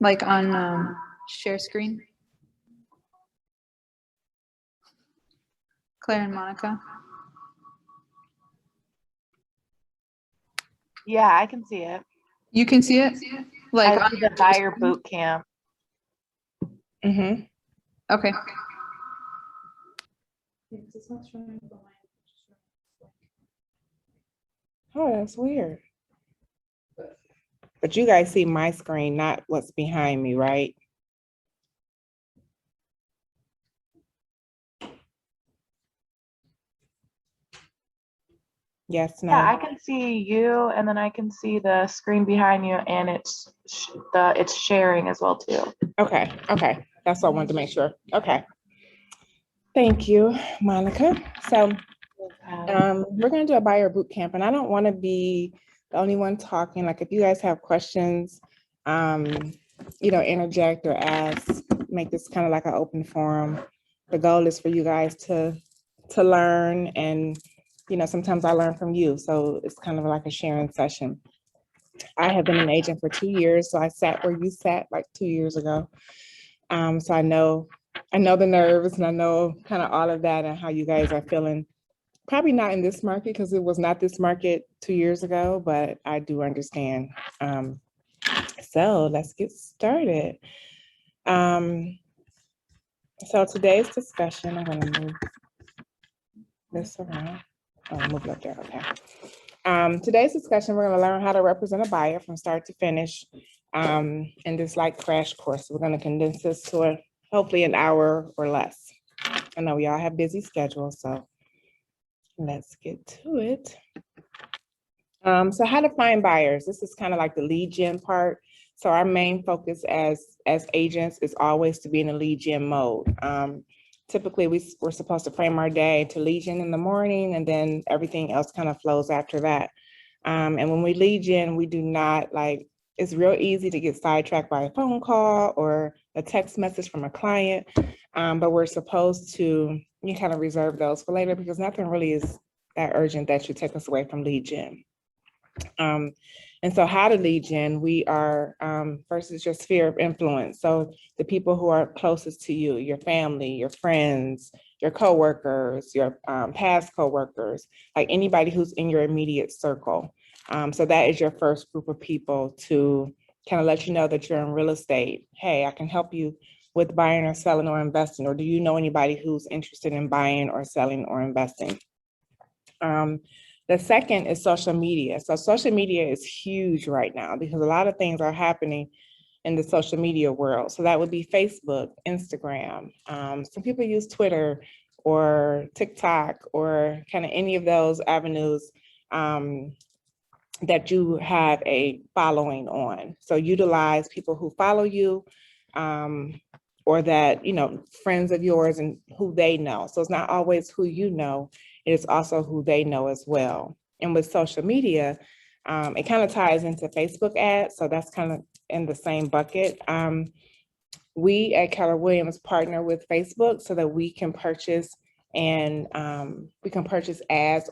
Like on share screen? Claire and Monica? Yeah, I can see it. You can see it? Like I see the buyer boot camp. Mm-hmm. Okay. Oh, that's weird. But you guys see my screen, not what's behind me, right? Yes, no. Yeah, I can see you, and then I can see the screen behind you, and it's sharing as well too. Okay, okay. That's what I wanted to make sure. Okay. Thank you, Monica. So we're gonna do a buyer boot camp, and I don't want to be the only one talking. Like if you guys have questions, interject or ask, make this kind of like an open forum. The goal is for you guys to learn, and sometimes I learn from you. So it's kind of like a sharing session. I have been an agent for 2 years, so I sat where you sat like 2 years ago. So I know the nerves, and I know kind of all of that and how you guys are feeling. Probably not in this market because it was not this market 2 years ago, but I do understand. So let's get started. So today's discussion, I'm going to move this around. Oh, move it up there. Okay. Today's discussion, we're going to learn how to represent a buyer from start to finish in this like crash course. We're going to condense this to hopefully an hour or less. I know we all have busy schedules, so let's get to it. So how to find buyers. This is kind of like the lead gen part. So our main focus as agents is always to be in a lead gen mode. Typically, we're supposed to frame our day to lead gen in the morning, and then everything else kind of flows after that. And when we lead gen, we do not it's real easy to get sidetracked by a phone call or a text message from a client. But we're supposed to kind of reserve those for later because nothing really is that urgent that should take us away from lead gen. And so how to lead gen, we are, first is your sphere of influence. So the people who are closest to you, your family, your friends, your coworkers, your past coworkers, like anybody who's in your immediate circle. So that is your first group of people to kind of let you know that you're in real estate. Hey, I can help you with buying or selling or investing, or do you know anybody who's interested in buying or selling or investing? The second is social media. So social media is huge right now because a lot of things are happening in the social media world. So that would be Facebook, Instagram. Some people use Twitter or TikTok or kind of any of those avenues that you have a following on. So utilize people who follow you or that, friends of yours and who they know. So it's not always who you know, it's also who they know as well. And with social media, it kind of ties into Facebook ads. So that's kind of in the same bucket. We at Keller Williams partner with Facebook so that we can purchase ads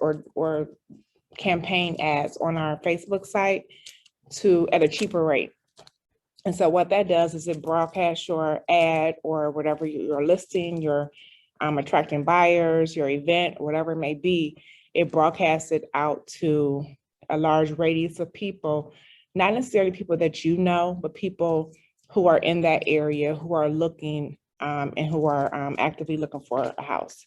or campaign ads on our Facebook site at a cheaper rate. And so what that does is it broadcasts your ad or whatever you're listing, your attracting buyers, your event, whatever it may be, it broadcasts it out to a large radius of people, not necessarily people that you know, but people who are in that area, who are looking and who are actively looking for a house.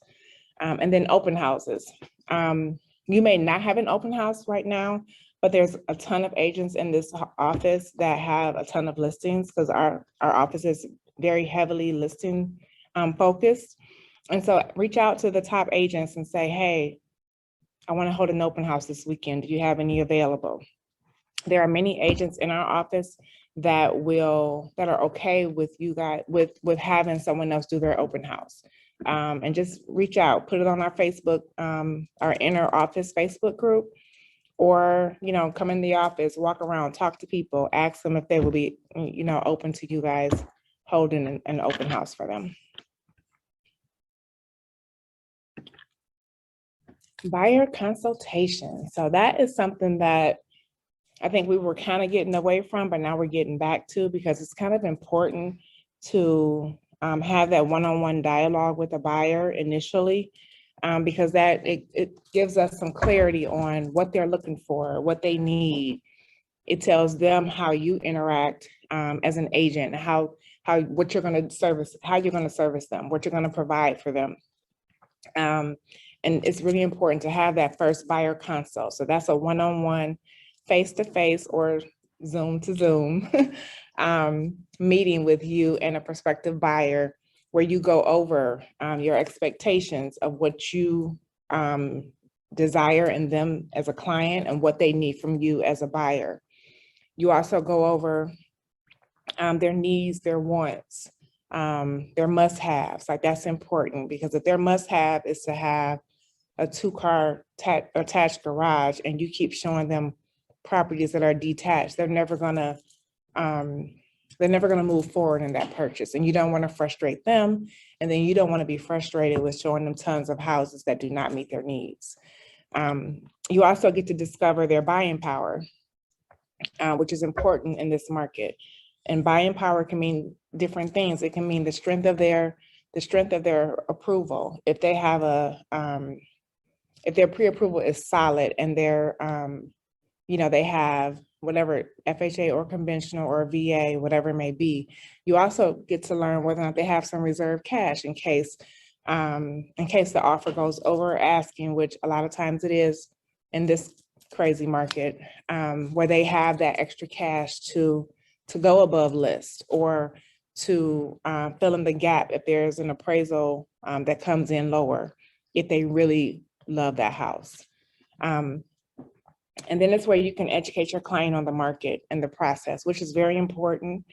And then open houses. You may not have an open house right now, but there's a ton of agents in this office that have a ton of listings because our office is very heavily listing focused. And so reach out to the top agents and say, hey, I want to hold an open house this weekend. Do you have any available? There are many agents in our office that are okay with you guys, with having someone else do their open house. And just reach out, put it on our Facebook, our inner office Facebook group, or, come in the office, walk around, talk to people, ask them if they will be, open to you guys holding an open house for them. Buyer consultation. So that is something that I think we were kind of getting away from, but now we're getting back to, because it's kind of important to have that one-on-one dialogue with a buyer initially, because that it gives us some clarity on what they're looking for, what they need. It tells them how you interact as an agent, what you're going to service, how you're going to service them, what you're going to provide for them. And it's really important to have that first buyer consult. So that's a one-on-one, face-to-face or Zoom to Zoom meeting with you and a prospective buyer, where you go over your expectations of what you desire in them as a client and what they need from you as a buyer. You also go over their needs, their wants, their must-haves. Like, that's important, because if their must-have is to have a 2-car attached garage and you keep showing them properties that are detached, they're never gonna move forward in that purchase. And you don't want to frustrate them, and then you don't want to be frustrated with showing them tons of houses that do not meet their needs. You also get to discover their buying power, which is important in this market. And buying power can mean different things. It can mean the strength of their approval. If they have if their pre-approval is solid and they're, they have whatever, FHA or conventional or VA, whatever it may be. You also get to learn whether or not they have some reserved cash in case the offer goes over asking, which a lot of times it is in this crazy market, where they have that extra cash to go above list, or to fill in the gap if there's an appraisal that comes in lower, if they really love that house. And then it's where you can educate your client on the market and the process, which is very important,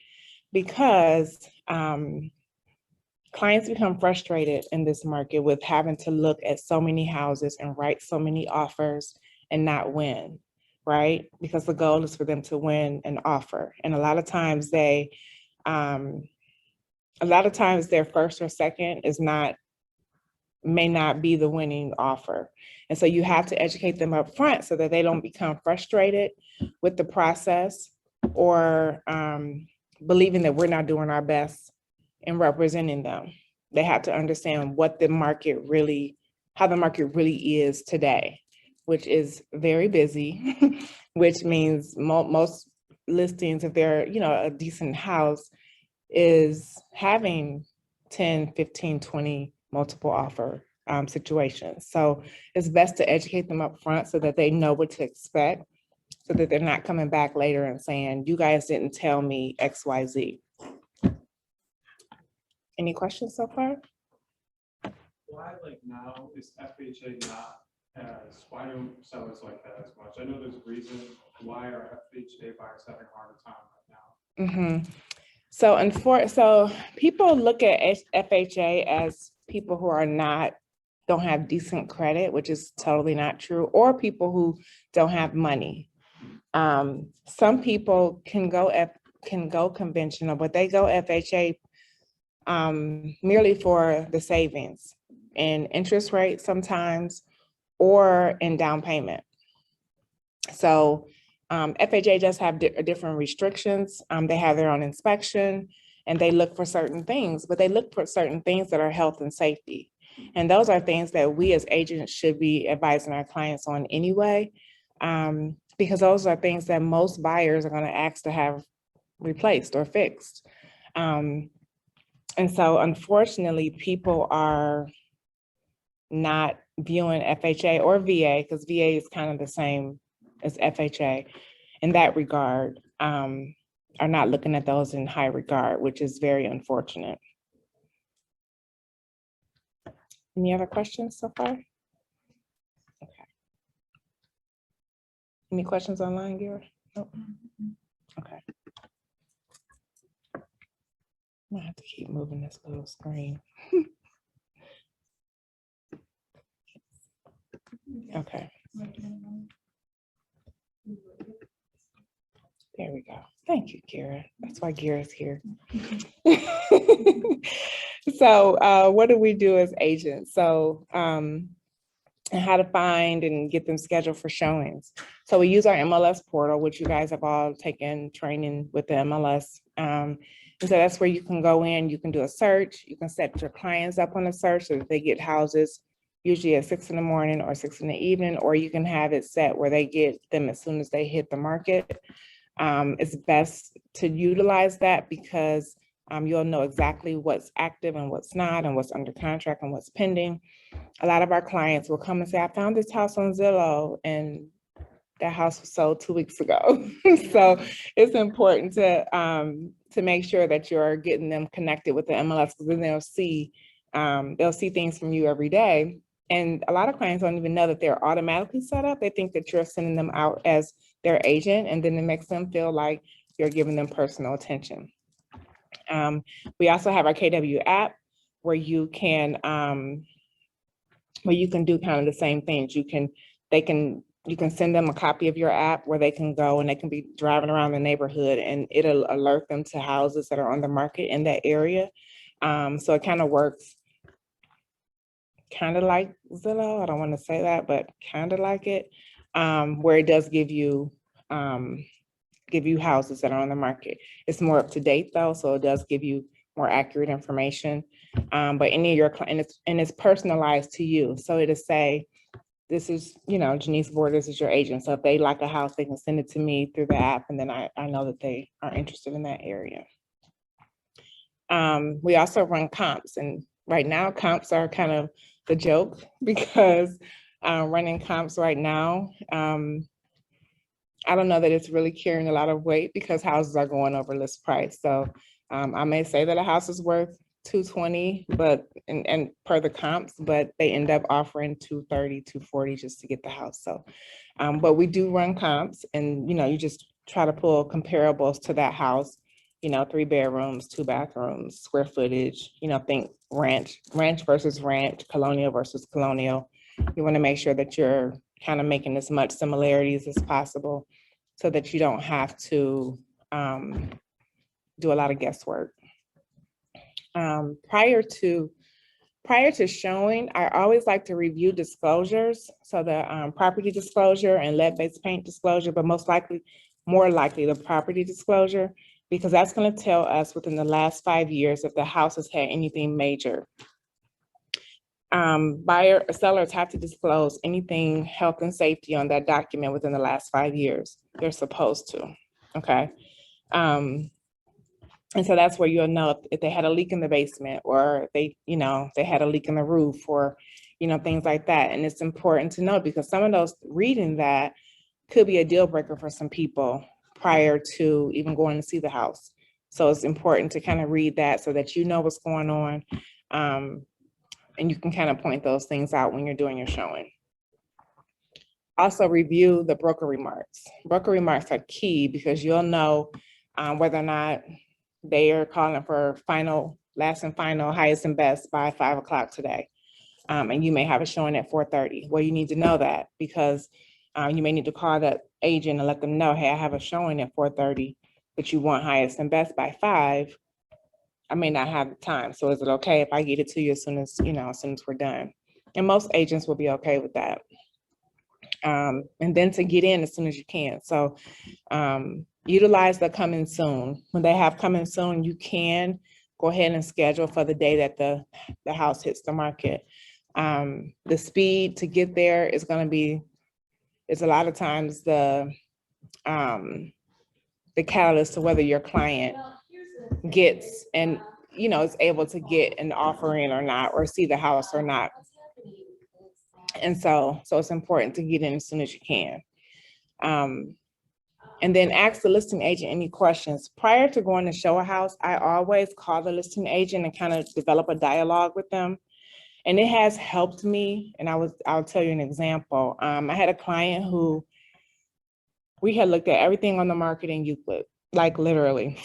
because clients become frustrated in this market with having to look at so many houses and write so many offers and not win, right? Because the goal is for them to win an offer. And a lot of times their first or second may not be the winning offer. And so you have to educate them up front so that they don't become frustrated with the process, or believing that we're not doing our best in representing them. They have to understand how the market really is today, which is very busy, which means most listings, if they're, a decent house, is having 10, 15, 20 multiple offer situations. So it's best to educate them up front so that they know what to expect, so that they're not coming back later and saying, you guys didn't tell me XYZ. Any questions so far? Why, now is FHA why don't sellers like that as much? I know there's a reason. Why are FHA buyers having a harder time right now? So people look at FHA as people who don't have decent credit, which is totally not true, or people who don't have money. Some people can go conventional, but they go FHA merely for the savings and interest rate sometimes, or in down payment. So FHA does have different restrictions. They have their own inspection, and they look for certain things, but they look for certain things that are health and safety. And those are things that we as agents should be advising our clients on anyway, because those are things that most buyers are going to ask to have replaced or fixed. And so unfortunately, people are not viewing FHA or VA, because VA is kind of the same as FHA in that regard, are not looking at those in high regard, which is very unfortunate. Any other questions so far? Okay. Any questions online, Gary? Nope. Okay. I'm gonna have to keep moving this little screen. Okay. There we go. Thank you, Kira. That's why Kira's here. So what do we do as agents? So and how to find and get them scheduled for showings. So we use our MLS portal, which you guys have all taken training with the MLS. And so that's where you can go in, you can do a search, you can set your clients up on a search so that they get houses usually at 6 in the morning or 6 in the evening, or you can have it set where they get them as soon as they hit the market. It's best to utilize that because you'll know exactly what's active and what's not, and what's under contract and what's pending. A lot of our clients will come and say, I found this house on Zillow and that house was sold 2 weeks ago. So it's important to make sure that you're getting them connected with the MLS, because then they'll see things from you every day. And a lot of clients don't even know that they're automatically set up. They think that you're sending them out as their agent, and then it makes them feel like you're giving them personal attention. We also have our KW app where you can do kind of the same things. You can send them a copy of your app where they can go and they can be driving around the neighborhood, and it'll alert them to houses that are on the market in that area. So it kind of works kind of like Zillow. I don't want to say that, but kind of like it, where it does give you houses that are on the market. It's more up to date though, so it does give you more accurate information. But any of your clients, and it's personalized to you. So it'll say, this is, Jenice Borders is your agent. So if they like a house, they can send it to me through the app, and then I know that they are interested in that area. We also run comps, and right now comps are kind of the joke because running comps right now, I don't know that it's really carrying a lot of weight because houses are going over list price. So I may say that a house is worth $220, but and per the comps, but they end up offering $230, $240 just to get the house. So, but we do run comps, and you just try to pull comparables to that house. 3 bedrooms, 2 bathrooms, square footage. Think ranch versus ranch, colonial versus colonial. You want to make sure that you're kind of making as much similarities as possible, so that you don't have to do a lot of guesswork. Prior to showing, I always like to review disclosures. So the property disclosure and lead-based paint disclosure, but more likely the property disclosure, because that's going to tell us within the last 5 years if the house has had anything major. Buyer or sellers have to disclose anything health and safety on that document within the last 5 years. They're supposed to, okay? And so that's where you'll know if they had a leak in the basement, or they had a leak in the roof, or, things like that. And it's important to know, because some of those, reading that could be a deal breaker for some people prior to even going to see the house. So it's important to kind of read that so that you know what's going on. And you can kind of point those things out when you're doing your showing. Also review the broker remarks. Broker remarks are key because you'll know whether or not they are calling for last and final, highest and best by 5 o'clock today. And you may have a showing at 4:30. Well, you need to know that, because you may need to call that agent and let them know, hey, I have a showing at 4:30, but you want highest and best by 5. I may not have the time. So is it okay if I get it to you as soon as we're done? And most agents will be okay with that. And then to get in as soon as you can. So utilize the coming soon. When they have coming soon, you can go ahead and schedule for the day that the house hits the market. The speed to get there is going to be, it's a lot of times the catalyst to whether your client gets and is able to get an offer in or not, or see the house or not. And so it's important to get in as soon as you can. And then ask the listing agent any questions. Prior to going to show a house, I always call the listing agent and kind of develop a dialogue with them. And it has helped me. And I'll tell you an example. I had a client who, we had looked at everything on the market in Euclid, like literally.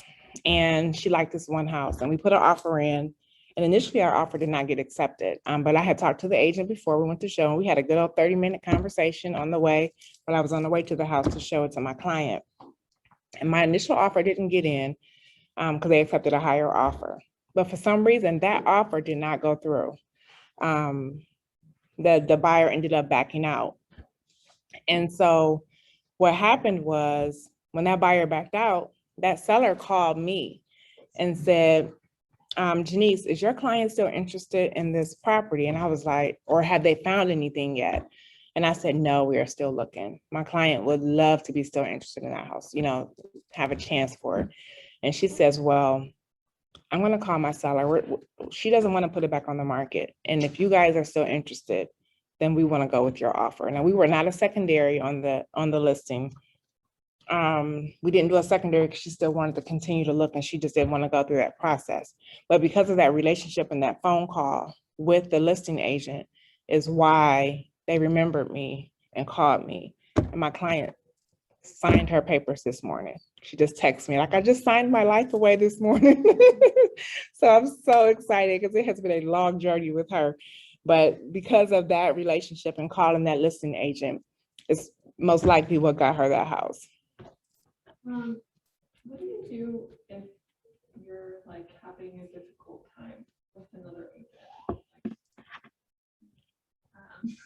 And she liked this one house, and we put an offer in. And initially our offer did not get accepted. But I had talked to the agent before we went to show, and we had a good old 30-minute conversation on the way, while I was on the way to the house to show it to my client. And my initial offer didn't get in because they accepted a higher offer. But for some reason, that offer did not go through. the buyer ended up backing out. And so what happened was when that buyer backed out, that seller called me and said, Jenice, is your client still interested in this property? And I was like, or have they found anything yet? And I said, no, we are still looking. My client would love to be still interested in that house, have a chance for it. And she says, well, I'm going to call my seller. She doesn't want to put it back on the market. And if you guys are still interested, then we want to go with your offer. Now, we were not a secondary on the listing. We didn't do a secondary because she still wanted to continue to look and she just didn't want to go through that process. But because of that relationship and that phone call with the listing agent is why they remembered me and called me. And my client signed her papers this morning. She just texted me like, I just signed my life away this morning. So I'm so excited because it has been a long journey with her. But because of that relationship and calling that listing agent, it's most likely what got her that house. What do you do if you're like having a difficult time with another agent?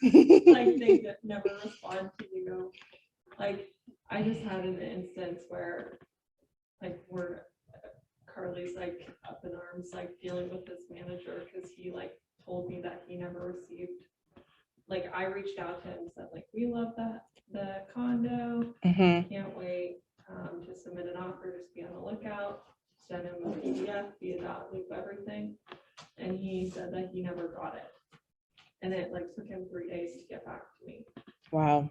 Like they never respond to you. Like I just had an instance where like Carly's like up in arms, like dealing with this manager because he like told me that he never received. Like I reached out to him and said like, we love the condo, can't wait to submit an offer, just be on the lookout, send him a PDF via .loop everything. And he said that he never got it. And it like took him 3 days to get back to me. Wow.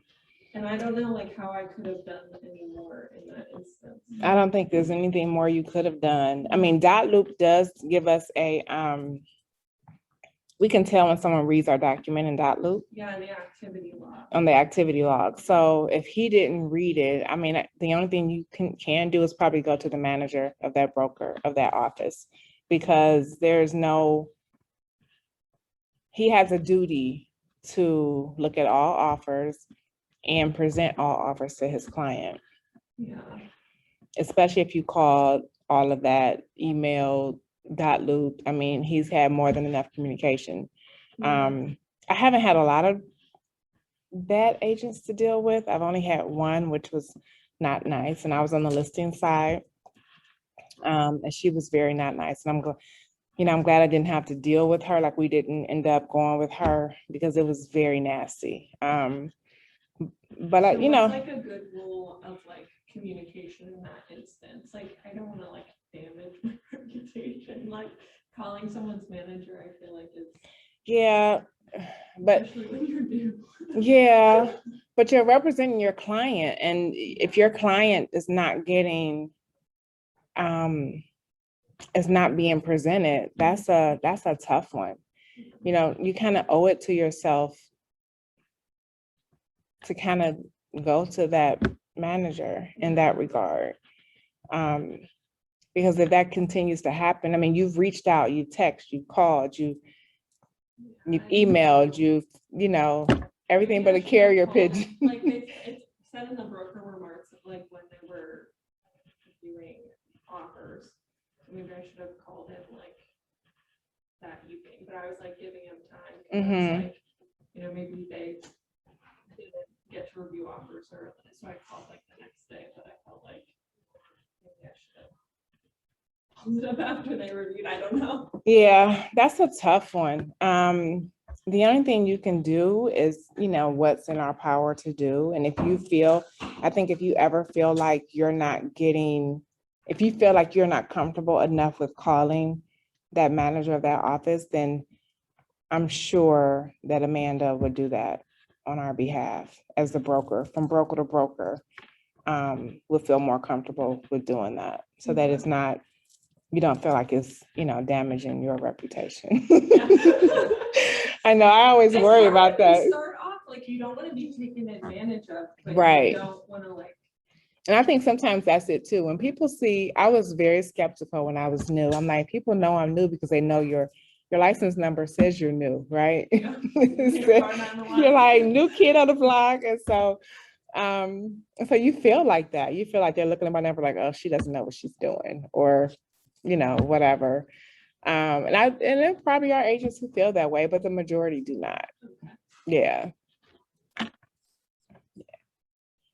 And I don't know like how I could have done any more in that instance. I don't think there's anything more you could have done. I mean, .loop does give us a, we can tell when someone reads our document in .loop. Yeah, and the activity log. On the activity log. So if he didn't read it, I mean, the only thing you can do is probably go to the manager of that broker, of that office, because he has a duty to look at all offers and present all offers to his client. Yeah. Especially if you called all of that, email, .loop. I mean, he's had more than enough communication. I haven't had a lot of bad agents to deal with. I've only had one, which was not nice, and I was on the listing side, and she was very not nice. And I'm glad I didn't have to deal with her. Like we didn't end up going with her because it was very nasty. But So what's like a good rule of like communication in that instance? Like I don't want to like damage my reputation. Like calling someone's manager, I feel like it's but especially when you're new. Yeah, but you're representing your client, and if your client is not getting, is not being presented, that's a tough one. You kind of owe it to yourself to kind of go to that manager in that regard. Because if that continues to happen, I mean, you've reached out, you text, you called, you've emailed, everything but a carrier pigeon. Like it said in the broker remarks of like when they were doing offers. Maybe I should have called him like that evening, but I was like giving him time. 'Cause I was like, maybe they didn't get to review offers early. So I called like the next day, but I felt like maybe I should have called them after they reviewed. I don't know. Yeah, that's a tough one. The only thing you can do is, what's in our power to do. And if you ever feel like you're not getting, if you feel like you're not comfortable enough with calling that manager of that office, then I'm sure that Amanda would do that on our behalf as the broker, from broker to broker, would feel more comfortable with doing that. So that it's not, you don't feel like it's, damaging your reputation. I know, I always worry about that. Start off like you don't want to be taken advantage of, but Right. you don't want to like. And I think sometimes that's it too. When people see, I was very skeptical when I was new. I'm like, people know I'm new because they know your license number says you're new, right? Yeah. You're like new kid on the block. And so you feel like that. You feel like they're looking at my number like, oh, she doesn't know what she's doing, or, whatever. And there probably are agents who feel that way, but the majority do not. Yeah.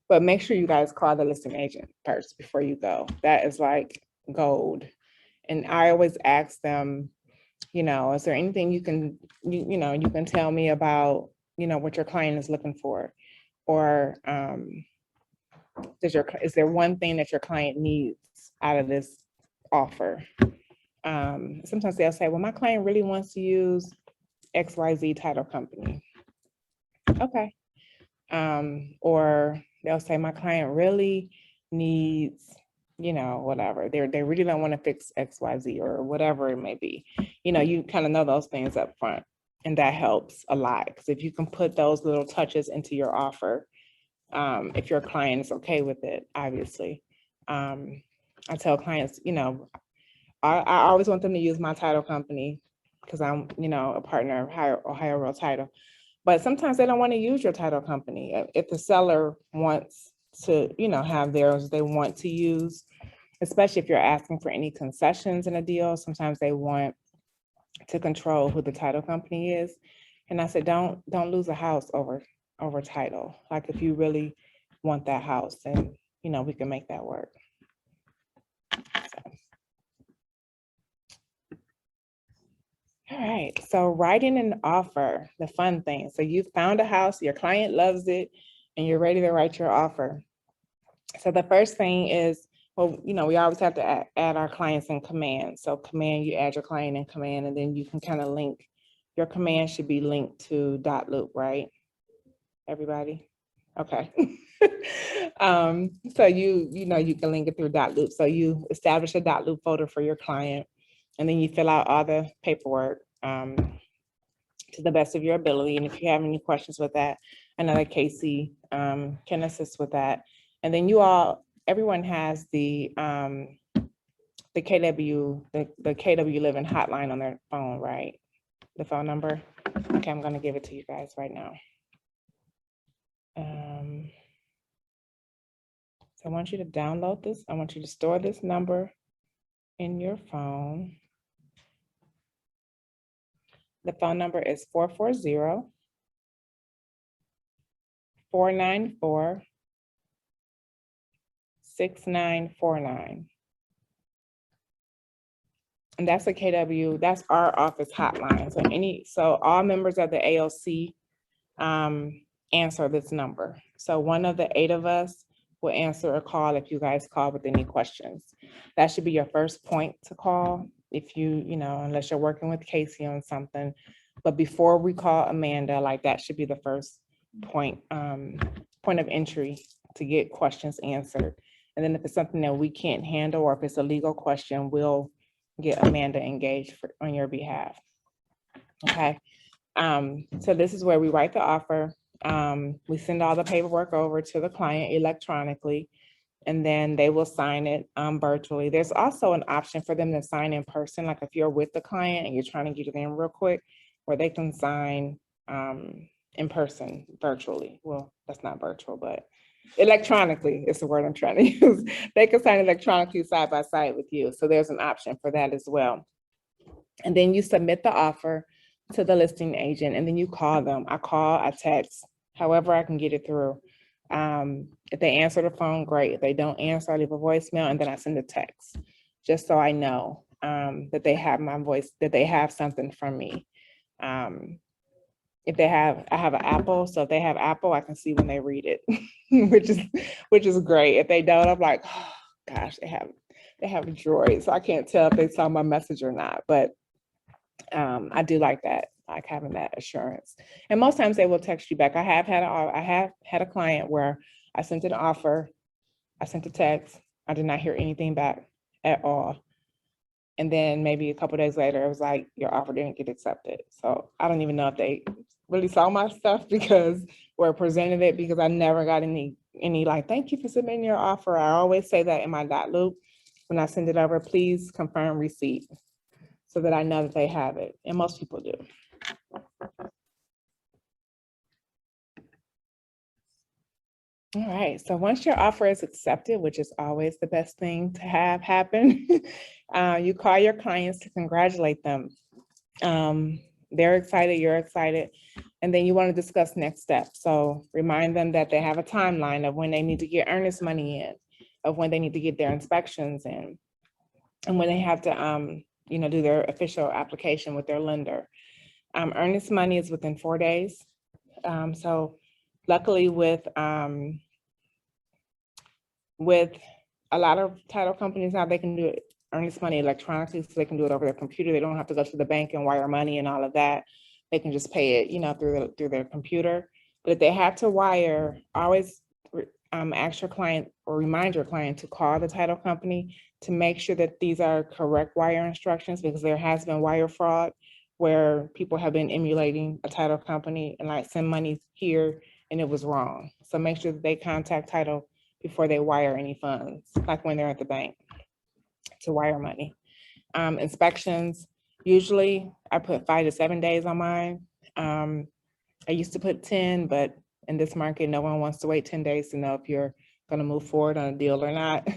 But make sure you guys call the listing agent first before you go. That is like gold. And I always ask them, you know, is there anything you can, you know, you can tell me about, you know, what your client is looking for? Or is there one thing that your client needs out of this offer? Sometimes they'll say, well, my client really wants to use XYZ title company. Okay. Or they'll say, my client really needs, you know, whatever. They really don't want to fix XYZ or whatever it may be. You know, you kind of know those things up front, and that helps a lot. Because if you can put those little touches into your offer, if your client is okay with it, obviously. I tell clients, you know, I always want them to use my title company because I'm, you know, a partner of Ohio Real Title. But sometimes they don't want to use your title company. If the seller wants to, you know, have theirs they want to use, especially if you're asking for any concessions in a deal, sometimes they want to control who the title company is. And I said, don't lose a house over title. Like if you really want that house, then, you know, we can make that work. So. All right, so writing an offer, the fun thing. So you found a house, your client loves it, and you're ready to write your offer. So the first thing is, well, you know, we always have to add our clients in command. So command, you add your client in command, and then you can kind of link. Your command should be linked to .loop, right? Everybody? Okay. So you know, you can link it through .loop. So you establish a .loop folder for your client, and then you fill out all the paperwork to the best of your ability. And if you have any questions with that, I know that Casey can assist with that. And then everyone has the KW Living hotline on their phone, right? The phone number. Okay, I'm gonna give it to you guys right now. So I want you to download this. I want you to store this number in your phone. The phone number is 440-494-6949. And that's a KW, that's our office hotline. So all members of the AOC answer this number. So one of the 8 of us will answer a call if you guys call with any questions. That should be your first point to call if you know, unless you're working with Casey on something. But before we call Amanda, like that should be the first point of entry to get questions answered. And then if it's something that we can't handle, or if it's a legal question, we'll get Amanda engaged on your behalf. Okay. So this is where we write the offer. We send all the paperwork over to the client electronically, and then they will sign it virtually. There's also an option for them to sign in person. Like if you're with the client and you're trying to get it in real quick, where they can sign in person virtually. Well, that's not virtual, but electronically is the word I'm trying to use. They can sign electronically side by side with you. So there's an option for that as well. And then you submit the offer to the listing agent, and then you call them. I call, I text, however I can get it through. If they answer the phone, great. If they don't answer, I leave a voicemail, and then I send a text, just so I know that they have my voice, that they have something from me. If I have an Apple, so if they have Apple, I can see when they read it, which is great. If they don't, I'm like, oh, gosh, they have a Droid, so I can't tell if they saw my message or not. But I do like that, like having that assurance. And most times they will text you back. I have had a client where I sent an offer, I sent a text, I did not hear anything back at all. And then maybe a couple of days later, it was like, your offer didn't get accepted. So I don't even know if they really saw my stuff or presented it, because I never got any like, thank you for submitting your offer. I always say that in my .loop when I send it over, please confirm receipt, so that I know that they have it. And most people do. All right, so once your offer is accepted, which is always the best thing to have happen, you call your clients to congratulate them. They're excited, you're excited. And then you want to discuss next steps. So remind them that they have a timeline of when they need to get earnest money in, of when they need to get their inspections in, and when they have to, do their official application with their lender. Earnest money is within 4 days. So luckily with a lot of title companies now, they can do it earnest money electronically, so they can do it over their computer. They don't have to go to the bank and wire money and all of that. They can just pay it, through their computer. But if they have to wire, always ask your client or remind your client to call the title company to make sure that these are correct wire instructions, because there has been wire fraud where people have been emulating a title company and like send money here and it was wrong. So make sure that they contact title before they wire any funds, like when they're at the bank to wire money. Inspections, usually I put 5 to 7 days on mine. I used to put 10, but in this market, no one wants to wait 10 days to know if you're going to move forward on a deal or not.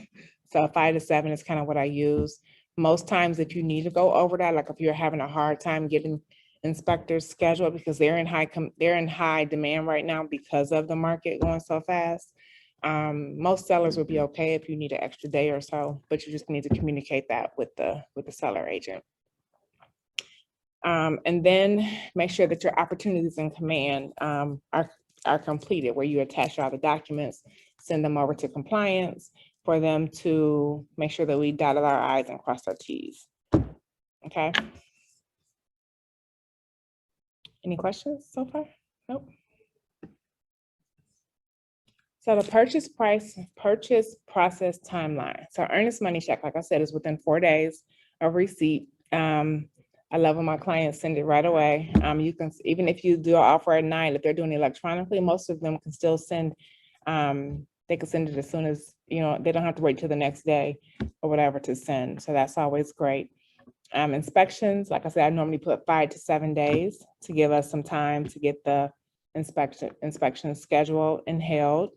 So 5 to 7 is kind of what I use. Most times if you need to go over that, like if you're having a hard time getting inspectors scheduled because they're in high demand right now because of the market going so fast. Most sellers would be okay if you need an extra day or so, but you just need to communicate that with the seller agent. And then make sure that your opportunities in command are completed, where you attach all the documents, send them over to compliance for them to make sure that we dotted our I's and crossed our T's. Okay. Any questions so far? Nope. So the purchase process timeline. So earnest money check, like I said, is within 4 days of receipt. I love when my clients send it right away. You can, even if you do an offer at night, if they're doing it electronically, most of them can still send, they can send it as soon as, they don't have to wait till the next day or whatever to send. So that's always great. Inspections, like I said, I normally put 5 to 7 days to give us some time to get the inspection scheduled and held.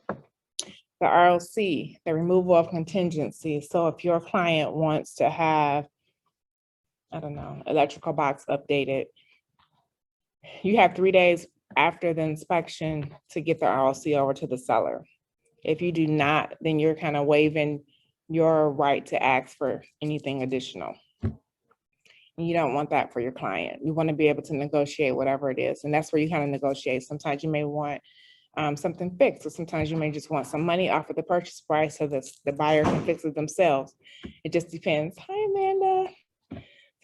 The ROC, the removal of contingency. So if your client wants to have, I don't know, electrical box updated, you have 3 days after the inspection to get the ROC over to the seller. If you do not, then you're kind of waiving your right to ask for anything additional. And you don't want that for your client. You want to be able to negotiate whatever it is. And that's where you kind of negotiate. Sometimes you may want something fixed, or sometimes you may just want some money off of the purchase price so that the buyer can fix it themselves. It just depends. Hi, Amanda.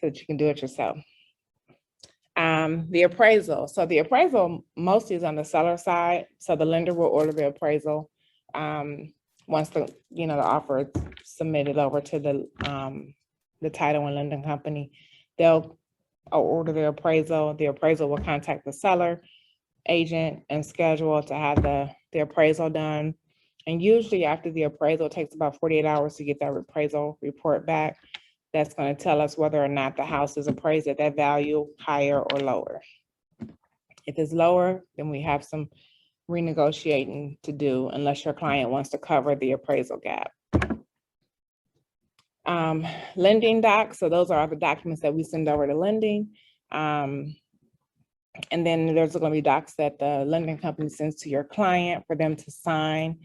So that you can do it yourself. The appraisal. So the appraisal mostly is on the seller side. So the lender will order the appraisal once the offer is submitted over to the title and lending company. They'll order the appraisal. The appraisal will contact the seller agent and schedule to have the appraisal done. And usually after the appraisal, it takes about 48 hours to get that appraisal report back. That's going to tell us whether or not the house is appraised at that value, higher or lower. If it's lower, then we have some renegotiating to do unless your client wants to cover the appraisal gap. Lending docs, so those are the documents that we send over to lending. And then there's going to be docs that the lending company sends to your client for them to sign.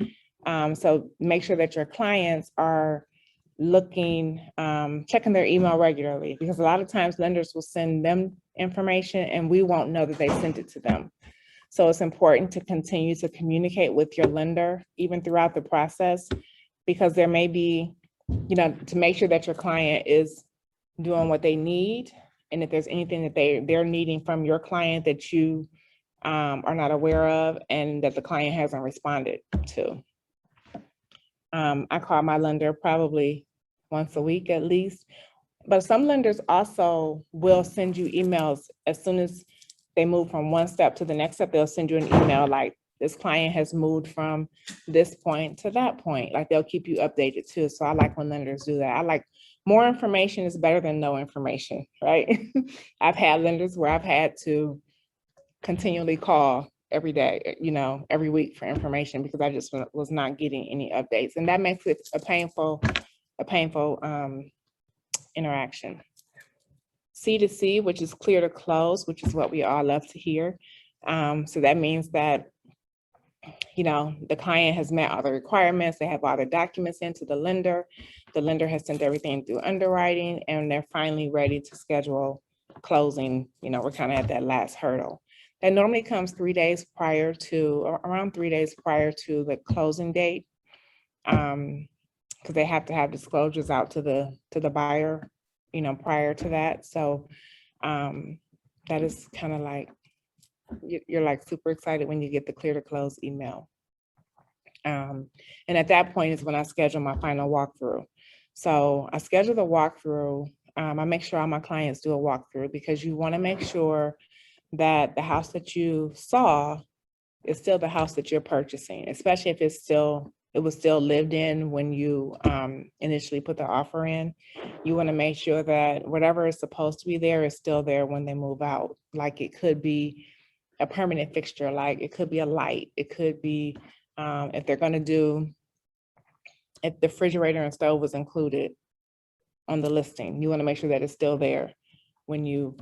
So make sure that your clients are checking their email regularly, because a lot of times lenders will send them information and we won't know that they sent it to them. So it's important to continue to communicate with your lender even throughout the process, because there may be, to make sure that your client is doing what they need. And if there's anything that they're needing from your client that you are not aware of and that the client hasn't responded to. I call my lender probably once a week at least, but some lenders also will send you emails as soon as they move from one step to the next step. They'll send you an email like, this client has moved from this point to that point. Like, they'll keep you updated too. So I like when lenders do that. I like more information is better than no information, right? I've had lenders where I've had to continually call every day, every week for information because I just was not getting any updates. And that makes it a painful interaction. C2C, which is clear to close, which is what we all love to hear. So that means that, you know, the client has met all the requirements, they have all the documents into the lender has sent everything through underwriting, and they're finally ready to schedule closing. You know, we're kind of at that last hurdle. That normally comes 3 days prior to, or around 3 days prior to the closing date. Because they have to have disclosures out to the buyer, you know, prior to that. So that is kind of like, you're like super excited when you get the clear to close email. And at that point is when I schedule my final walkthrough. So I schedule the walkthrough. I make sure all my clients do a walkthrough, because you want to make sure that the house that you saw is still the house that you're purchasing, especially if it was still lived in when you initially put the offer in. You want to make sure that whatever is supposed to be there is still there when they move out. Like, it could be a permanent fixture, like it could be a light, it could be, if they're going to do, if the refrigerator and stove was included on the listing, you want to make sure that it's still there when you're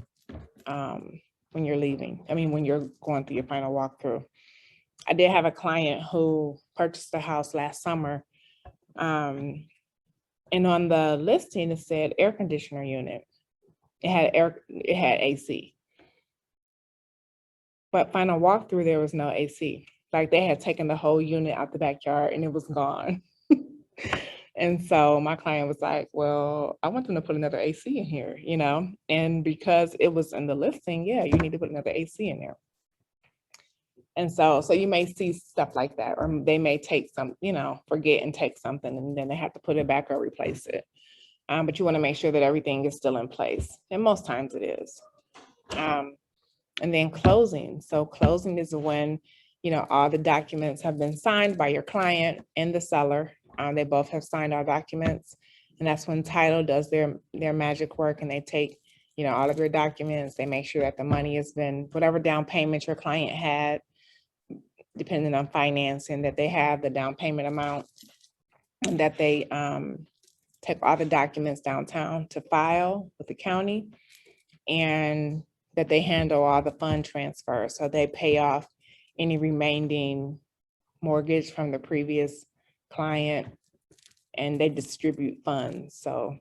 leaving. I mean, when you're going through your final walkthrough. I did have a client who purchased a house last summer. And on the listing, it said air conditioner unit. It had AC. But final walkthrough, there was no AC. Like, they had taken the whole unit out the backyard and it was gone. And so my client was like, well, I want them to put another AC in here, you know? And because it was in the listing, yeah, you need to put another AC in there. And so you may see stuff like that, or they may take some, you know, forget and take something, and then they have to put it back or replace it. But you want to make sure that everything is still in place. And most times it is. And then closing. So closing is when, you know, all the documents have been signed by your client and the seller. They both have signed our documents. And that's when title does their magic work, and they take, you know, all of your documents. They make sure that the money has been, whatever down payment your client had, depending on financing, that they have the down payment amount, and that they take all the documents downtown to file with the county, and that they handle all the fund transfers. So they pay off any remaining mortgage from the previous client, and they distribute funds. So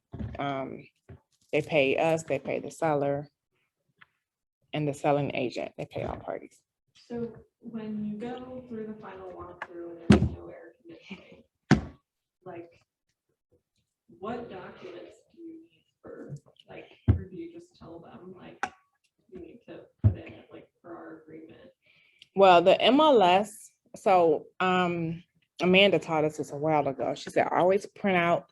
they pay us, they pay the seller, and the selling agent. They pay all parties. So when you go through the final walkthrough and there's no air conditioning, like, what documents do you need for, like, or do you just tell them, like, you need to put in, like, for our agreement? Well, the MLS, so Amanda taught us this a while ago. She said, always print out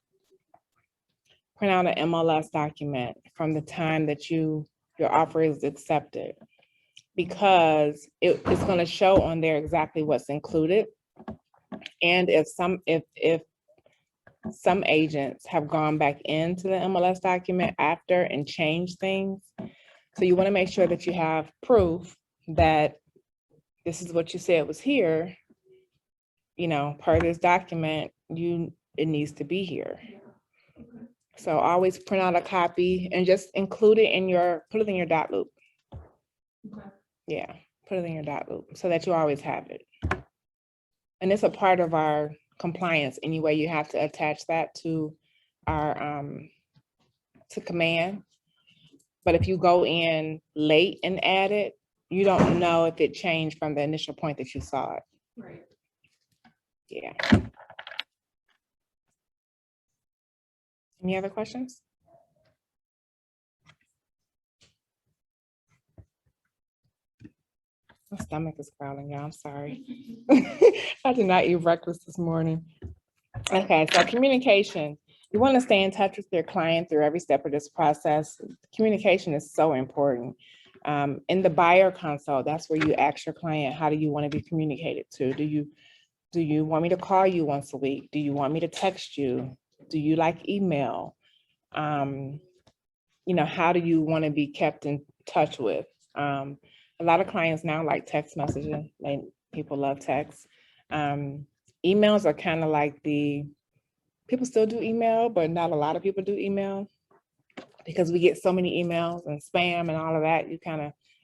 an MLS document from the time that your offer is accepted, because it's going to show on there exactly what's included. And if some agents have gone back into the MLS document after and changed things, so you want to make sure that you have proof that this is what you said was here, you know, per this document, it needs to be here. Okay. So always print out a copy and just include it put it in your dot loop. Okay. Yeah, put it in your dot loop so that you always have it. And it's a part of our compliance anyway. You have to attach that to our to command. But if you go in late and add it, you don't know if it changed from the initial point that you saw it. Right. Yeah. Any other questions? My stomach is growling, y'all. I'm sorry. I did not eat breakfast this morning. Okay, so communication. You want to stay in touch with your client through every step of this process. Communication is so important. In the buyer console, that's where you ask your client, how do you want to be communicated to? Do you want me to call you once a week? Do you want me to text you? Do you like email? You know, how do you want to be kept in touch with? A lot of clients now like text messaging. People love text. Emails are kind of like people still do email, but not a lot of people do email, because we get so many emails and spam and all of that.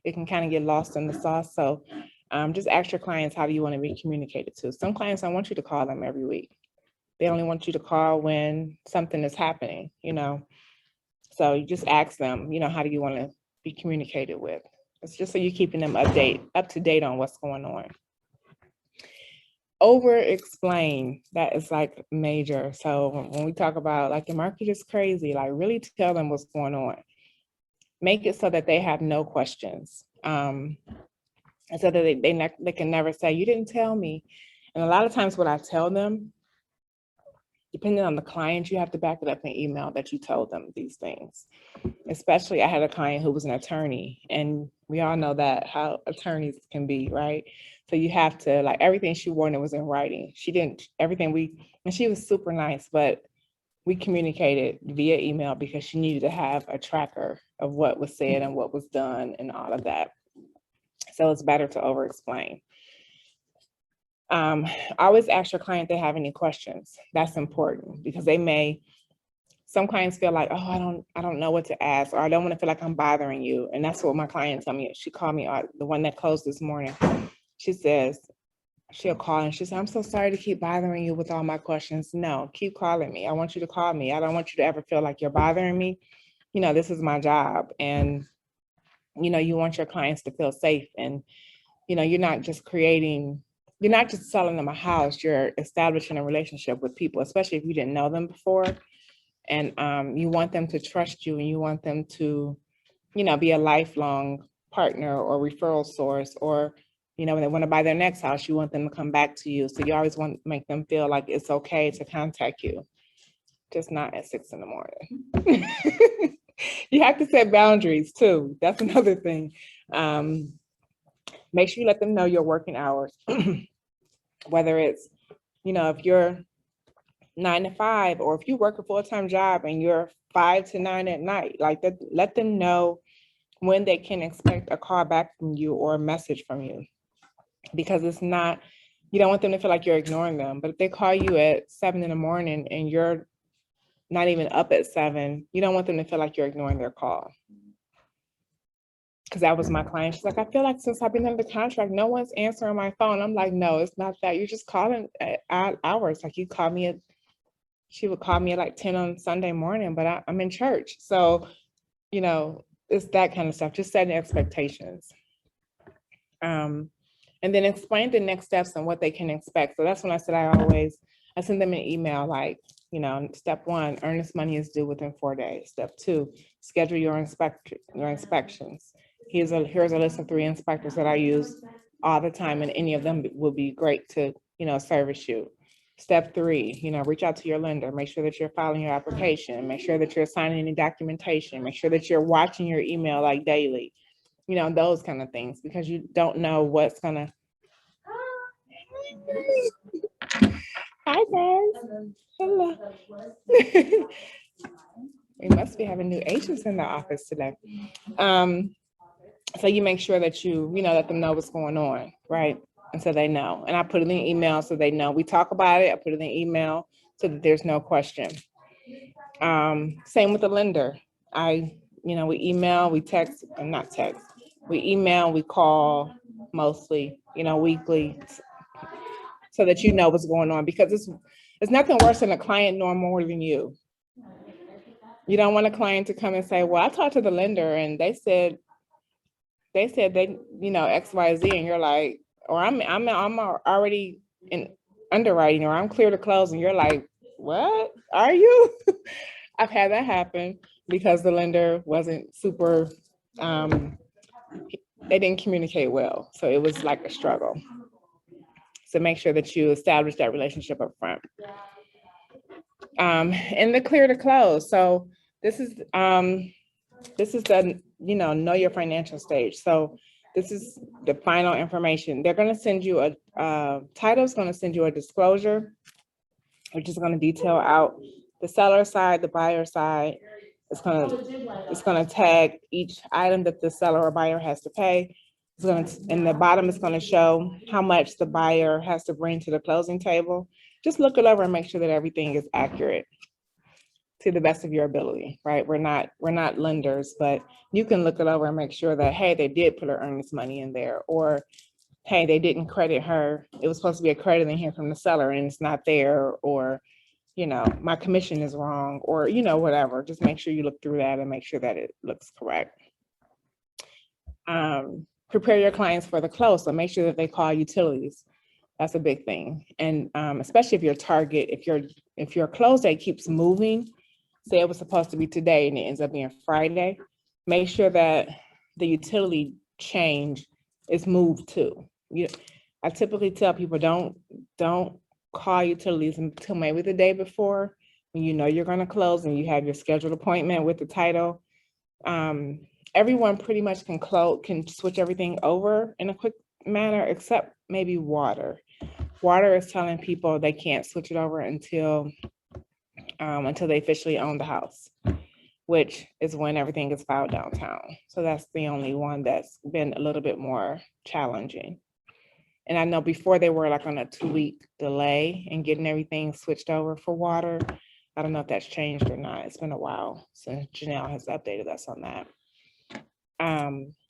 it can kind of get lost in the sauce. So just ask your clients, how do you want to be communicated to? Some clients, I want you to call them every week. They only want you to call when something is happening, So you just ask them, how do you want to be communicated with? It's just so you're keeping them up to date on what's going on. Over explain, that is like major. So when we talk about like the market is crazy, like really tell them what's going on. Make it so that they have no questions. And so that they can never say, you didn't tell me. And a lot of times what I tell them, depending on the client, you have to back it up in email that you told them these things. Especially I had a client who was an attorney, and we all know that how attorneys can be, right? So you have to, like, everything she wanted was in writing. She didn't, and she was super nice, but we communicated via email because she needed to have a tracker of what was said and what was done and all of that. So it's better to over explain. Always ask your client if they have any questions. That's important because some clients feel like, oh, I don't know what to ask, or I don't want to feel like I'm bothering you. And that's what my client told me. She called me, the one that closed this morning. She says, she'll call and she said, I'm so sorry to keep bothering you with all my questions. No, keep calling me. I want you to call me. I don't want you to ever feel like you're bothering me. This is my job. And, you want your clients to feel safe. And, you're not just selling them a house, you're establishing a relationship with people, especially if you didn't know them before. And you want them to trust you, and you want them to, be a lifelong partner or referral source, or, when they want to buy their next house, you want them to come back to you. So you always want to make them feel like it's okay to contact you, just not at 6 a.m. You have to set boundaries too. That's another thing. Make sure you let them know your working hours, whether it's, if you're 9 to 5, or if you work a full-time job and you're 5 to 9 at night, like that, let them know when they can expect a call back from you or a message from you, because you don't want them to feel like you're ignoring them. But if they call you at 7 in the morning and you're not even up at 7, you don't want them to feel like you're ignoring their call. Because that was my client. She's like, I feel like since I've been under contract, no one's answering my phone. I'm like, no, it's not that. You're just calling at odd hours. Like she would call me at like 10 on Sunday morning, but I'm in church. So, it's that kind of stuff, just setting expectations. And then explain the next steps and what they can expect. So that's when I said I send them an email like, step 1, earnest money is due within 4 days. Step 2, schedule your inspections. Here's a list of 3 inspectors that I use all the time, and any of them will be great to, service you. Step 3, reach out to your lender, make sure that you're filing your application, make sure that you're signing any documentation, make sure that you're watching your email like daily, those kind of things, because you don't know what's gonna. Hi guys. Hello. We must be having new agents in the office today. So you make sure that you, let them know what's going on, right? And so they know. And I put it in the email so they know. We talk about it. I put it in the email so that there's no question. Same with the lender. We email, we text, and not text. We email, we call mostly, weekly, so that you know what's going on, because it's nothing worse than a client knowing more than you. You don't want a client to come and say, well, I talked to the lender and they said they, X, Y, Z, and you're like, or I'm already in underwriting, or I'm clear to close, and you're like, what are you? I've had that happen because the lender wasn't super, they didn't communicate well. So it was like a struggle. So make sure that you establish that relationship up front. And the clear to close. So this is the, know your financial stage. So this is the final information. They're going to send you title is going to send you a disclosure, which is going to detail out the seller side, the buyer side. It's going to tag each item that the seller or buyer has to pay. It's going to, in the bottom, it's going to show how much the buyer has to bring to the closing table. Just look it over and make sure that everything is accurate. to the best of your ability, right? We're not lenders, but you can look it over and make sure that, hey, they did put her earnest money in there, or hey, they didn't credit her. It was supposed to be a credit in here from the seller and it's not there, or, you know, my commission is wrong, or, you know, whatever. Just make sure you look through that and make sure that it looks correct. Prepare your clients for the close. So make sure that they call utilities. That's a big thing. And especially if your target, if your close date keeps moving, say it was supposed to be today and it ends up being Friday, make sure that the utility change is moved too. I typically tell people don't call utilities until maybe the day before, when you know you're going to close and you have your scheduled appointment with the title. Everyone pretty much can switch everything over in a quick manner, except maybe water. Water is telling people they can't switch it over until they officially own the house, which is when everything is filed downtown. So that's the only one that's been a little bit more challenging. And I know before they were like on a 2-week delay in getting everything switched over for water. I don't know if that's changed or not. It's been a while since Janelle has updated us on that.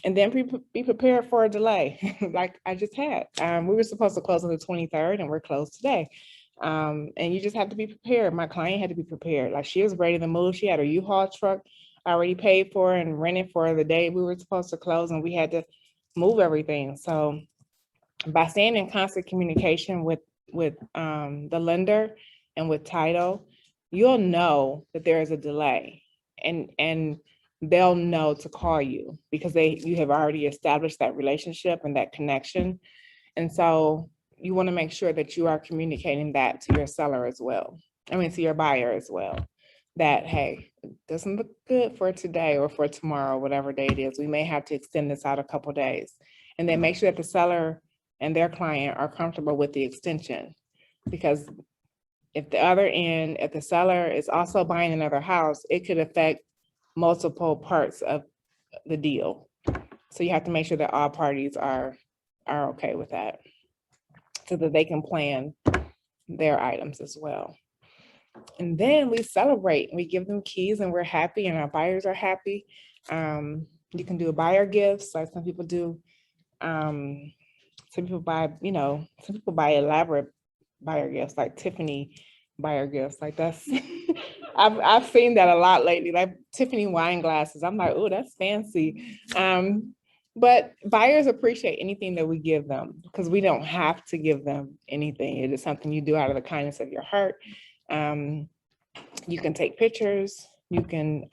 And then be prepared for a delay like I just had. We were supposed to close on the 23rd and we're closed today. And you just have to be prepared. My client had to be prepared. Like, she was ready to move. She had her U-Haul truck already paid for and rented for the day we were supposed to close, and we had to move everything. So by staying in constant communication with the lender and with title, you'll know that there is a delay, and they'll know to call you because you have already established that relationship and that connection. And so you want to make sure that you are communicating that to your seller as well. I mean, to your buyer as well, that, hey, it doesn't look good for today or for tomorrow, whatever day it is. We may have to extend this out a couple of days. And then make sure that the seller and their client are comfortable with the extension. Because if the seller is also buying another house, it could affect multiple parts of the deal. So you have to make sure that all parties are okay with that, so that they can plan their items as well. And then we celebrate, we give them keys and we're happy and our buyers are happy. You can do buyer gifts, like some people do. Some people buy elaborate buyer gifts, like Tiffany buyer gifts. Like that's, I've seen that a lot lately, like Tiffany wine glasses. I'm like, oh, that's fancy. But buyers appreciate anything that we give them, because we don't have to give them anything. It is something you do out of the kindness of your heart. You can take pictures. You can,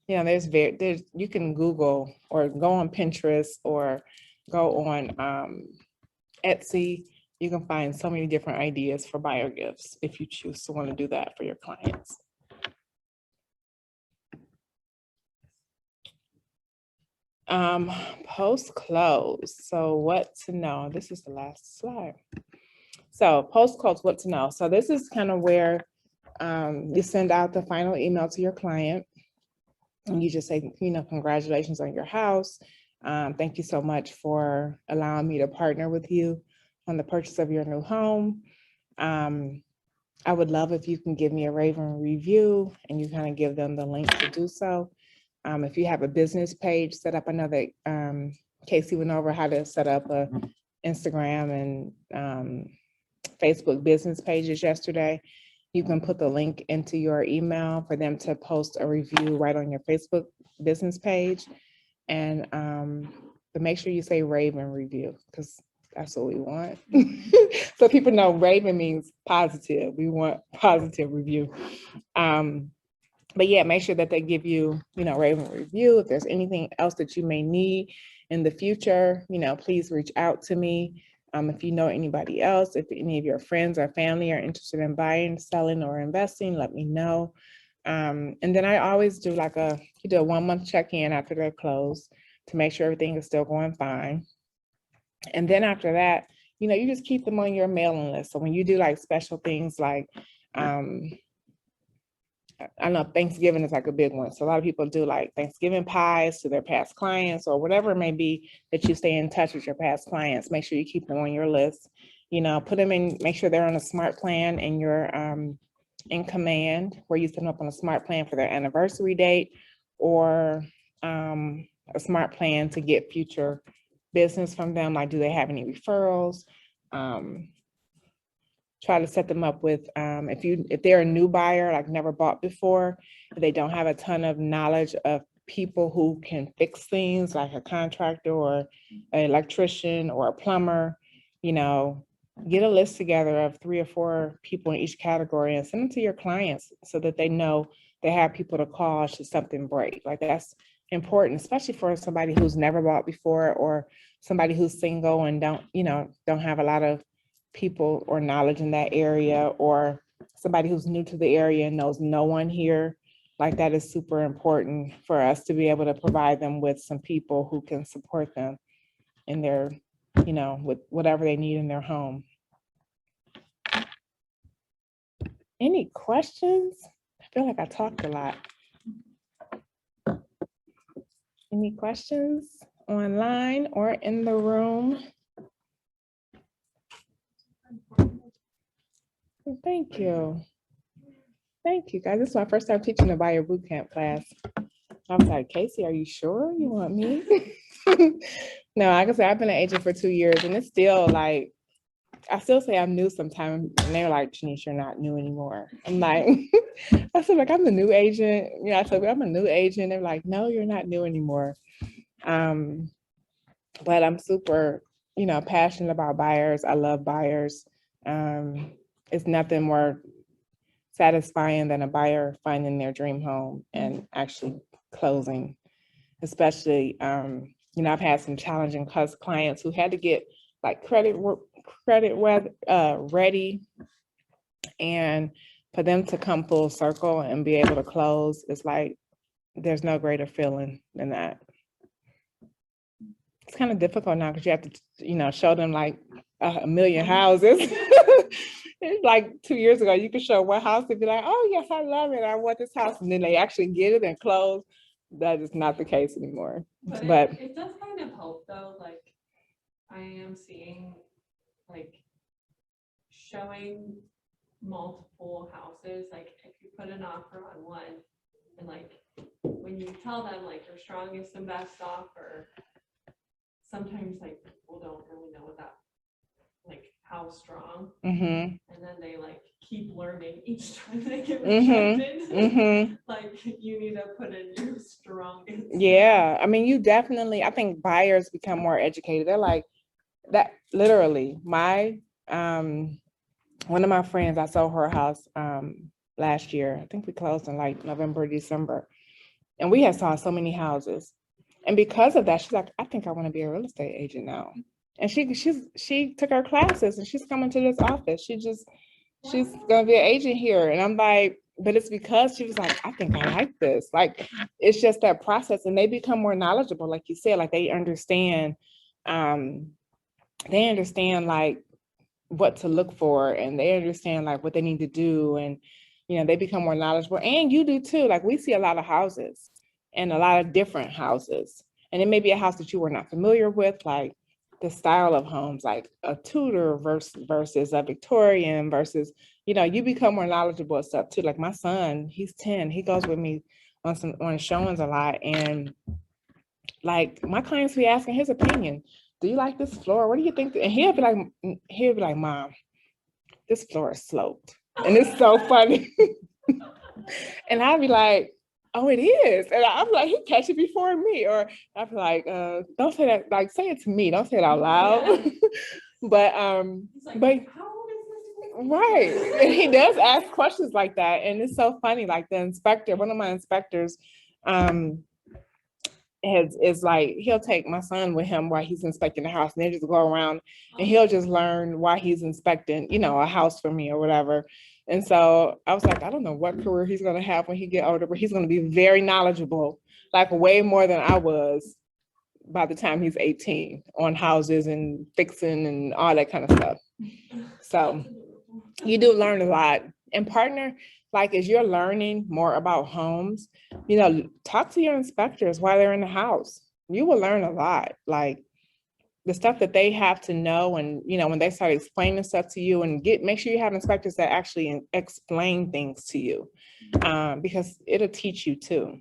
you can Google or go on Pinterest or go on Etsy. You can find so many different ideas for buyer gifts if you choose to want to do that for your clients. Post-close. So what to know? This is the last slide. So post-close, what to know? So this is kind of where you send out the final email to your client. And you just say, congratulations on your house. Thank you so much for allowing me to partner with you on the purchase of your new home. I would love if you can give me a raven review, and you kind of give them the link to do so. If you have a business page, set up another, Casey went over how to set up a Instagram and Facebook business pages yesterday. You can put the link into your email for them to post a review right on your Facebook business page. And but make sure you say raven review, because that's what we want. So people know raven means positive. We want positive review. But yeah, make sure that they give you, raven review. If there's anything else that you may need in the future, please reach out to me. If you know anybody else, if any of your friends or family are interested in buying, selling, or investing, let me know. And then I always do you do a 1-month check-in after they're closed to make sure everything is still going fine. And then after that, you just keep them on your mailing list. So when you do like special things like, I know Thanksgiving is like a big one. So a lot of people do like Thanksgiving pies to their past clients, or whatever it may be that you stay in touch with your past clients. Make sure you keep them on your list, put them in, make sure they're on a smart plan in your in command, where you set them up on a smart plan for their anniversary date, or a smart plan to get future business from them. Like, do they have any referrals? Try to set them up with, if they're a new buyer, like never bought before, if they don't have a ton of knowledge of people who can fix things, like a contractor or an electrician or a plumber, you know, get a list together of 3 or 4 people in each category and send them to your clients so that they know they have people to call should something break. Like, that's important, especially for somebody who's never bought before, or somebody who's single and don't have a lot of people or knowledge in that area, or somebody who's new to the area and knows no one here. Like, that is super important for us to be able to provide them with some people who can support them in their, with whatever they need in their home. Any questions? I feel like I talked a lot. Any questions online or in the room? Thank you. Thank you, guys. This is my first time teaching the buyer bootcamp class. I was like, Casey, are you sure you want me? No, like I said, I've been an agent for 2 years, and it's still like, I still say I'm new sometimes, and they're like, Jenice, you're not new anymore. I'm like, I said, like, I'm a new agent. I said, I'm a new agent. They're like, no, you're not new anymore. But I'm super, passionate about buyers. I love buyers. It's nothing more satisfying than a buyer finding their dream home and actually closing, especially, I've had some challenging clients who had to get like credit ready, and for them to come full circle and be able to close, it's like, there's no greater feeling than that. It's kind of difficult now because you have to, show them like a million houses. It's like 2 years ago, you could show one house and be like, oh yes, I love it, I want this house. And then they actually get it and close. That is not the case anymore. But it does kind of help though. Like, I am seeing like showing multiple houses. Like, if you put an offer on one, and like when you tell them like your strongest and best offer, sometimes like people don't really know that, like how strong, and then they like keep learning each time they get rejected. Like, you need to put in your strongest. Yeah, I mean, I think buyers become more educated. They're like that. Literally, one of my friends, I sold her house last year. I think we closed in like November, December, and we had saw so many houses. And because of that, she's like, I think I want to be a real estate agent now. And she took her classes and she's coming to this office. She's gonna be an agent here. And I'm like, but it's because she was like, I think I like this. Like, it's just that process, and they become more knowledgeable, like you said, like they understand like what to look for, and they understand like what they need to do, and they become more knowledgeable. And you do too. Like, we see a lot of houses and a lot of different houses, and it may be a house that you were not familiar with, like the style of homes, like a Tudor versus a Victorian versus, you become more knowledgeable of stuff too. Like my son, he's 10, he goes with me on showings a lot, and like my clients be asking his opinion. Do you like this floor? What do you think? And he'll be like, Mom, this floor is sloped. And it's so funny. And I'll be like, oh, it is. And I'm like, he catch it before me. Or I'll be like, don't say that, like say it to me, don't say it out loud. But How old is this? right. And he does ask questions like that. And it's so funny. Like the inspector, one of my inspectors, is like, he'll take my son with him while he's inspecting the house, and they just go around and he'll just learn why he's inspecting, a house for me or whatever. And so I was like, I don't know what career he's going to have when he get older, but he's going to be very knowledgeable, like way more than I was by the time he's 18, on houses and fixing and all that kind of stuff. So you do learn a lot. And partner, like as you're learning more about homes, talk to your inspectors while they're in the house. You will learn a lot. Like the stuff that they have to know, and, you know, when they start explaining stuff to you, and make sure you have inspectors that actually explain things to you, because it'll teach you too.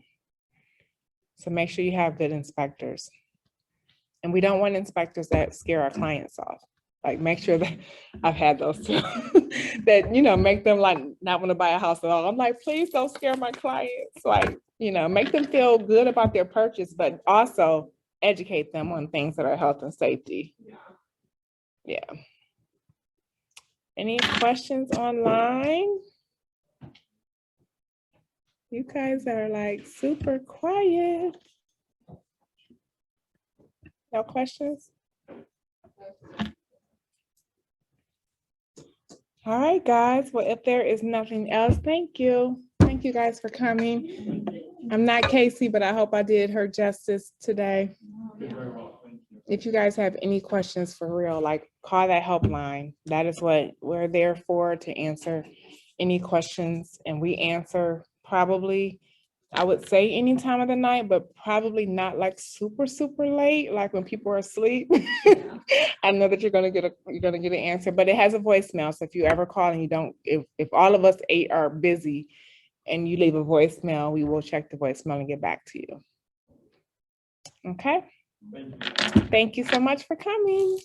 So make sure you have good inspectors. And we don't want inspectors that scare our clients off. Like, make sure that, I've had those too, that, you know, make them like not want to buy a house at all. I'm like, please don't scare my clients. Like, you know, make them feel good about their purchase, but also educate them on things that are health and safety. Yeah. Any questions online? You guys are like super quiet. No questions? All right, guys. Well, if there is nothing else, thank you. Thank you guys for coming. I'm not Casey, but I hope I did her justice today. You're very well, thank you. If you guys have any questions for real, like, call that helpline. That is what we're there for, to answer any questions. And we answer probably, I would say, any time of the night, but probably not like super, super late, like when people are asleep. I know that you're gonna get an answer, but it has a voicemail. So if you ever call and you don't, if all of us 8 are busy and you leave a voicemail, we will check the voicemail and get back to you. Okay? Thank you. Thank you so much for coming.